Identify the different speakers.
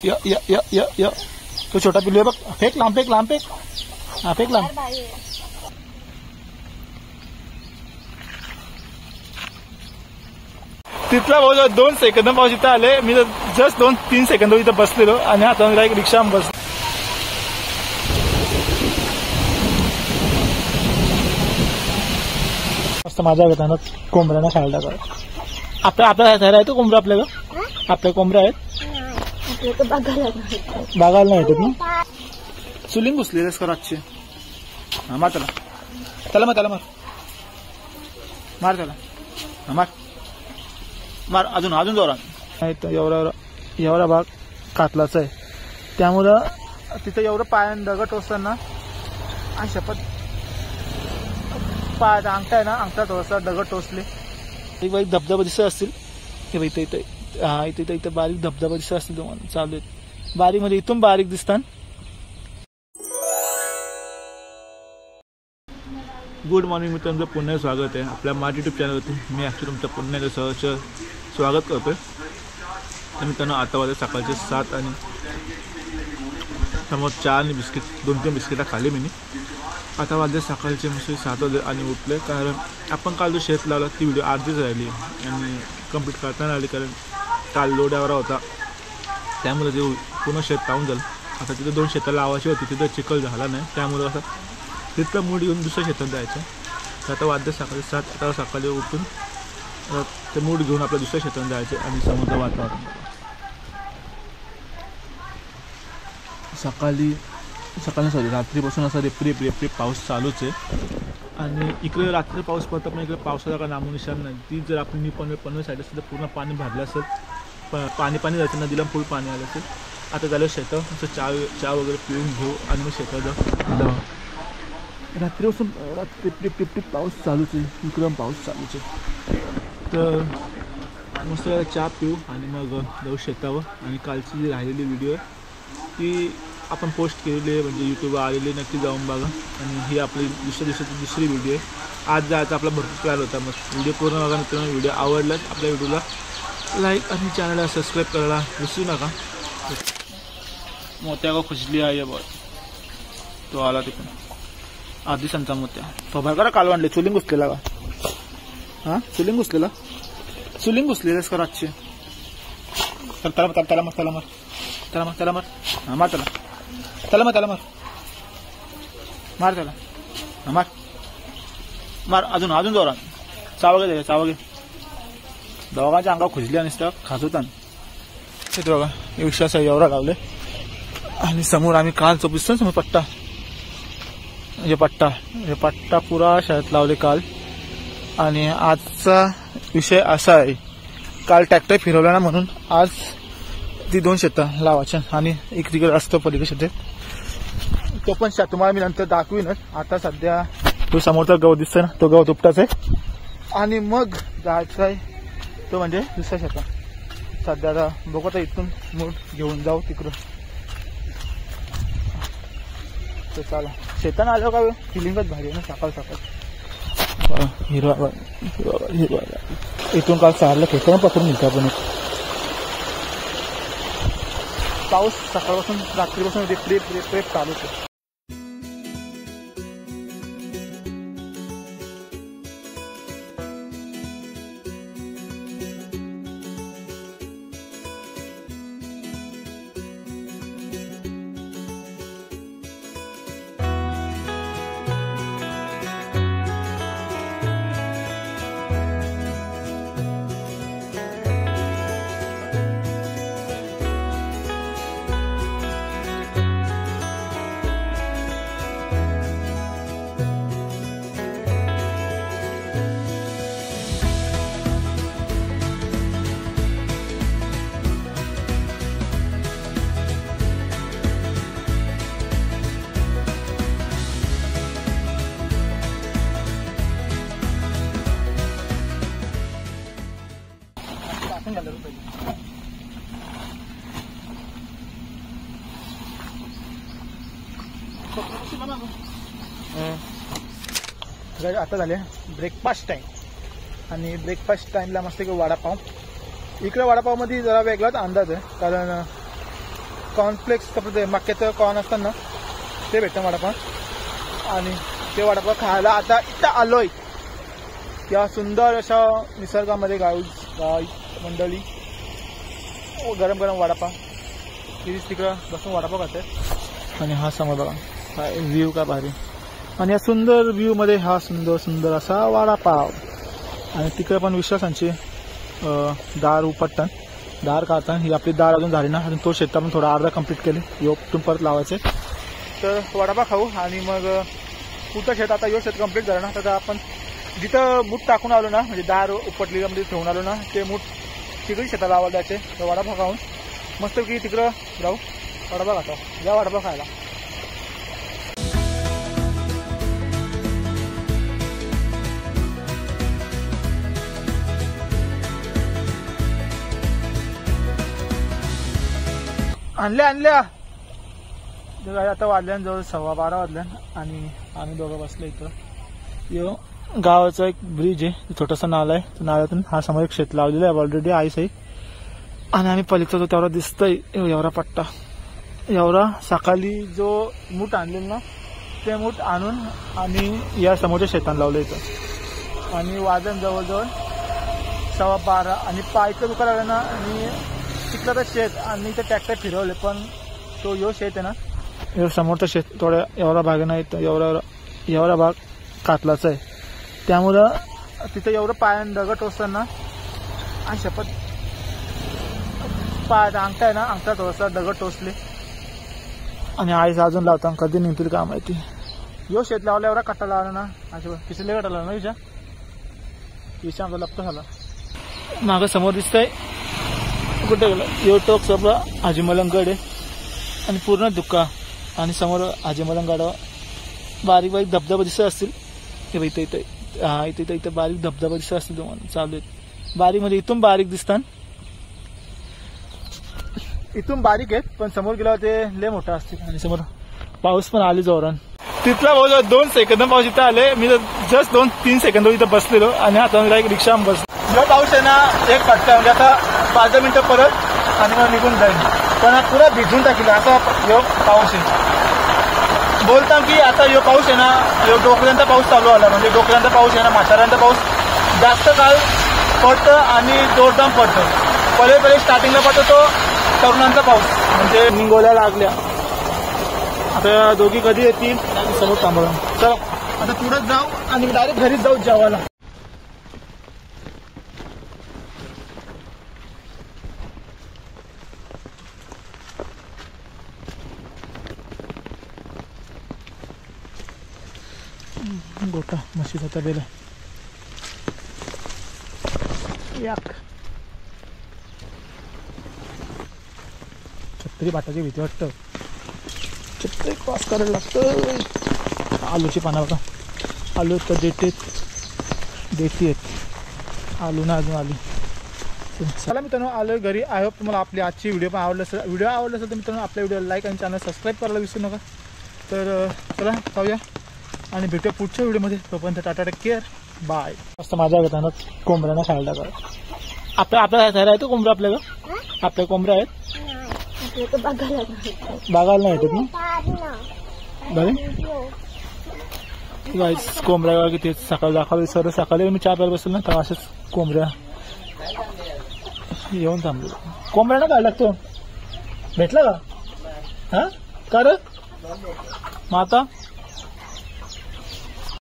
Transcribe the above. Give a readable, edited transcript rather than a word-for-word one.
Speaker 1: या तो छोटा पिल्लू आहे बघ. फेक लांब फेक लांब फेक. हा फेक लांब. तिथला भाऊ 2 सेकंद पाऊस इथं आले. मी जस्ट 2-3 सेकंद इथं बसलेलो आणि आता एक रिक्षा बस. मस्त माझ्या घेताना कोंबड्यांना खायला टाका. आपल्या आहे तो कोंबडा आपल्याला. आपल्या कोंबड्या आहेत बागायला नाही येतात ना. सुलिंग घुसली रेस कर आजची. हा मार त्याला त्याला मार त्याला मार मार त्याला मार मार अजून अजून जोरात. एवढा भाग कातलाच आहे त्यामुळं तिथं एवढं पायानं दगड टोचताना आणि शपथ पाय अंगठा आहे ना अंगठा थोडासा दगड टोचले. एक बारीक धबधबा दिसत असतील हे इथं इथं. हा इथं इथं बारीक धबधबा दिसत असतील तुम्हाला. चालू आहेत बारीक म्हणजे इथून बारीक दिसतात. गुड मॉर्निंग मित्रांनो, पुन्हा स्वागत आहे आपल्या माझ्या यूट्यूब चॅनलवरती. मी ॲक्च्युली तुमचं पुन्हा एकदा सहर्ष स्वागत करतोय. तर मित्रांनो आता वाजले सकाळचे 7 आणि समोर चहा आणि बिस्किट 2-3 बिस्किटा खाली मी. आता वाजले सकाळचे मस्त 7 वाजले आणि उठले कारण आपण काल जो शेत लावला ती व्हिडिओ अर्धीच राहिली आणि कंप्लीट करता आली कारण काल लोड्यावर होता त्यामुळे ते पूर्ण शेत लावून झालं. आता तिथं 2 शेतं लावायची होती तिथं चिखल झाला नाही त्यामुळे असं तिथलं मूड घेऊन दुसऱ्या शेतात जायचं. तर आता वाजले सकाळी 7. आता सकाळी उठून ते मूड घेऊन आपल्या दुसऱ्या शेतात जायचं आणि समुद्र वातावरण. सकाळी सॉरी रात्रीपासून असा रेपरी पाऊस चालूच आहे आणि इकडे रात्री पाऊस पडतो पण इकडे पावसाचा काय नामोनिशाण नाही. ती जर आपण पनवेल साईड असेल तर पूर्ण पाणी भरलं असेल. पाणी जायचं नदीला फुल पाणी आलं असेल. आता झालं शेतं असं चहा वगैरे पिऊन घेऊ आणि मग शेतात जाऊ. रात्रीपासून टिप पाऊस चालूच आहे. इकडं पाऊस चालूच आहे. तर मस्त चहा पिऊ आणि मग जाऊ शेतावर. आणि कालची जी राहिलेली व्हिडिओ आहे ती आपण पोस्ट केलेली आहे म्हणजे यूट्यूबवर आलेली नक्की जाऊन बघा. आणि ही आपली दुसऱ्या दिवसाची दुसरी व्हिडिओ आहे. आज जायचा आपला भरपूर प्लॅन होता. मग व्हिडिओ पूर्ण बघा मित्रांनो. व्हिडिओ आवडलाच आपल्या व्हिडिओला लाईक आणि चॅनलला सबस्क्राईब करायला विसरू नका. मोत्या का खुजली आहे बघ तो आला तिकडून आधी दिवसांचा मोत्या तो बाहेर करा काल वाढले. चुलिंग घुसलेला का हां चुलिंग घुसलेलाच करा आजचे. त्याला मार त्याला मार हा मार त्याला मार मार त्याला मार मार अजून अजून जोरात. चावगे दोघांच्या अंगावर खुजली आणि खाजवतान. ते बघा विश्वास एवढा लावले आणि समोर आम्ही काल चोपिस्तो समोर पट्टा हे पट्टा पुरा शाळेत लावले काल. आणि आजचा विषय असा आहे काल ट्रॅक्टर फिरवला ना म्हणून आज ती 2 शेतं लावायच्या आणि एक तिकडे असतो पलीकडे शेत तो पण तुम्हाला मी नंतर दाखवीनच. आता सध्या तो समोरचा गवत दिसतोय ना तो गवत उपटाच आहे आणि मग जायचं आहे तो म्हणजे दुसऱ्या शेतात. सध्या बघू आता इथून मूड घेऊन जाऊ तिकडं. तर चला शेतानं आलो का फिलिंगच भारी आहे ना सकाळ हिरवा इथून काल सारला खेकडं पकडून निघता. पण पाऊस सकाळपासून रात्रीपासून रेप चालूच आहे. आता झाले ब्रेकफास्ट टाइम आणि ब्रेकफास्ट टाइमला मस्त वडापाव. इकडे वडापावमध्ये जरा वेगळाच अंदाज आहे कारण कॉर्नफ्लेक्स आपलं मक्याचं कॉर्न असतं ना ते भेटतं वडापाव. आणि ते वडापाव खायला आता इथं आलोय या सुंदर अशा निसर्गामध्ये. गाय मंडळी गरम गरम वडापाव तिकडं बसून वडापाव खाते. आणि हा समोर बघा काय व्ह्यू का भारी. आणि या सुंदर व्ह्यू मध्ये हा सुंदर सुंदर असा वडापाव. आणि तिकडे पण विश्वासांची दार उपटतात, दार काढतात. ही आपली दार अजून झाली ना, अजून तो शेत आपण थोडा अर्धा कंप्लीट केले, योपटून परत लावायचे. तर वडापाव खाऊ आणि मग पुढचं शेत आता यो शेत कंप्लीट झालं ना, तर आपण जिथं मूठ टाकून आलो ना, म्हणजे दार उपटलेलं मध्ये ठेवून आलो ना, ते मूठ तिकडे शेताला लावायला जायचे. तर वडापाव खाऊन मस्त की तिकडं जाऊ वडापाव खातो. या वडापाव खायला. आणल्या आता वाजल्यान जवळ 12:15 वाजल्या. आणि आम्ही दोघं बसलो इथं. यो गावाचा एक ब्रिज आहे, छोटासा नाला आहे. नाल्यातून हा समोर एक शेत लावलेला आहे ऑलरेडी आईस आहे. आणि आम्ही पलीकडचा जो तेवढा दिसतोय एवढा पट्टा, एवढा सकाळी जो मूठ आणलेला ना ते मूठ आणून आणि या समोरच्या शेतान लावलं इथं. आणि वाजन जवळजवळ 12:15 आणि पायचं दुकान आलं ना. आणि तिकडं तर शेत आणि ते ट्रॅक्टर फिरवले, पण तो यो शेत आहे ना, समोरचं शेत थोड्या एवढा भाग नाही, एवढा भाग कातलाच आहे. त्यामुळं तिथं एवढं पायानं दगड टोचतं ना, आणि शपथ पाय अंगठा आहे ना, अंगठा थोडासा दगड टोचले. आणि आईस अजून लावता कधी निघतील का माहिती. यो शेत लावला एवढा कट्टा लावला ना, अशा पिसले कट्टा लावला ना विषय आमचा लपतो झाला. मागं समोर दिसतंय कुठे गेलं यो टोक सगळं हाजीमलंगड आहे आणि पूर्ण दुःखा. आणि समोर हाजीमलंगडावर बारीक बारीक धबधबा दिसत असतील. इथं इथं हा इथं इथं बारीक धबधबा दिसत असतील तुम्हाला. चालू आहेत बारीक म्हणजे इथून बारीक दिसतात, इथून बारीक आहेत, पण समोर गेल्यावर ते लय मोठा असतील. आणि समोर पाऊस पण आले जोरान. तिथला भाऊ 2 सेकंद पाऊस इथं आले. मी जस्ट 2-3 सेकंद इथं बसलेलो आणि आता एक रिक्षा बसलो. जो पाऊस आहे ना एक फटका, म्हणजे आता 5 मिनिटं परत आणि मग निघून जाईल. पण पुरा भिजून टाकला असा यो पाऊस आहे. बोलता की आता यो पाऊस आहे ना, यो डोकऱ्यांचा पाऊस चालू आला. म्हणजे डोकऱ्यांचा पाऊस आहे ना, म्हाताऱ्यांचा पाऊस जास्त काळ पडतं आणि जोरदार पडतं. पहिले स्टार्टिंगला पडतो तो तरुणांचा पाऊस, म्हणजे निंगोल्या लागल्या. आता दोघी कधी येतील समोर थांबवून. चला आता पुढे जाऊ आणि डायरेक्ट घरीच जाऊ जेवायला. गोटा म्हशीचा तबेला याक. छत्री बाटाची भीती वाटतं. छत्री क्रॉस करायला लागतं. आलूची पानं बघा, आलू तर देती आहेत. आलू ना अजून आली. चला मित्रांनो आलो घरी. आय होप तुम्हाला आपली आजची व्हिडिओ पण आवडलं असेल. व्हिडिओ आवडला असेल तर मित्रांनो आपल्या व्हिडिओला लाईक आणि चॅनल सबस्क्राईब करायला विसरू नका. तर चला जाऊया आणि भेटूया पुढच्या व्हिडिओमध्ये. तोपर्यंत टाटा टेक केअर बाय. मस्त माझ्या घेताना कोंबड्यांना खायला टाका. आपल्या खायला येतो कोंबड्या आपल्याला? आपल्या कोंबड्या आहेत बागायला नाही येतात ना बरे. कोंबड्या किती सकाळी दाखवले सर. सकाळी मी 4 प्यायला बसलो ना तर असेच कोंबड्या येऊन थांबलो. कोंबड्यांना काय लागतो भेटला का? हा का रे माता?